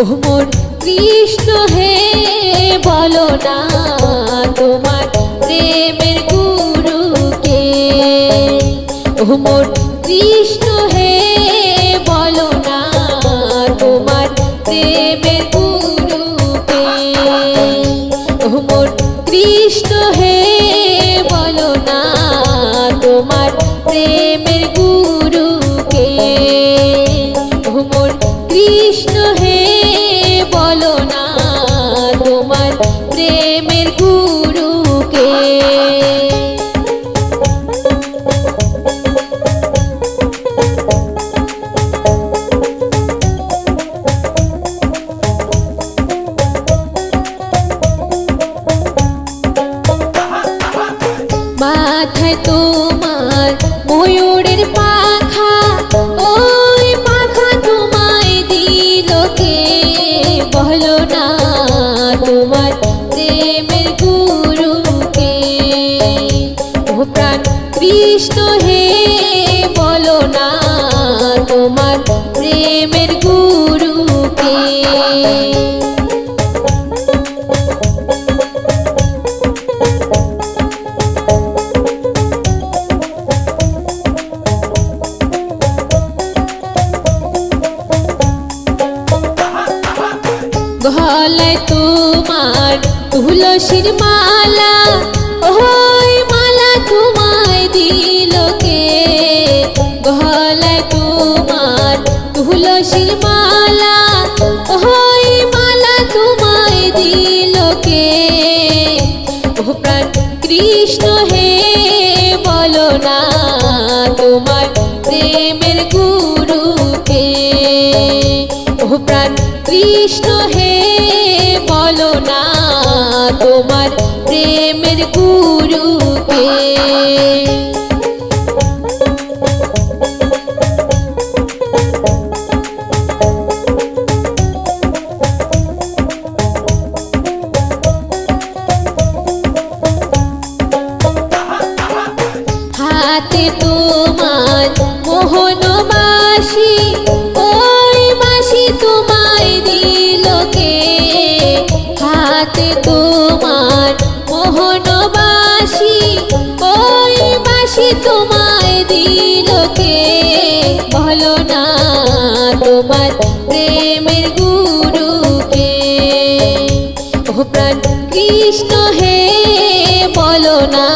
ওহ মোর কৃষ্ণ হে বলো না তোমার প্রেমের গুরুকে। ওহ মোর কৃষ্ণ হে বলো না তোমার প্রেমের গুরুকে। ওহ মোর কৃষ্ণ হে বলো না তোমার প্রেমের গুরুকে। ওহ মোর কৃষ্ণ হে বলো না তোমার প্রেমের গুরুকে। মাথায় তোমার ময়ূরের পাখা, ওই পাখা তোমায় দিল কে? বলো না তোমার প্রেমের গুরুকে। ও প্রাণ কৃষ্ণ হে বলো না তোমার প্রেমের গুরুকে। গলায় তোমার তুলসীর মালা, ওই মালা তোমায় দিল কে? গলায় তোমার তুলসীর মালা, ওই মালা তোমায় দিল কে? ও প্রাণ কৃষ্ণ হে বলো না তোমার প্রেমের গুরুকে। ও প্রাণ কৃষ্ণ হে বলো না তোমার প্রেমের গুরুকে। হাতে তোমার মোহন বাঁশি, ওই বাঁশি তোমায় দিল কে? হাতে তোমার মোহন বাঁশি, ওই বাঁশি তোমায় দিল কে? বলো না তোমার প্রেমের গুরুকে। ও প্রাণ কৃষ্ণ হে বলো না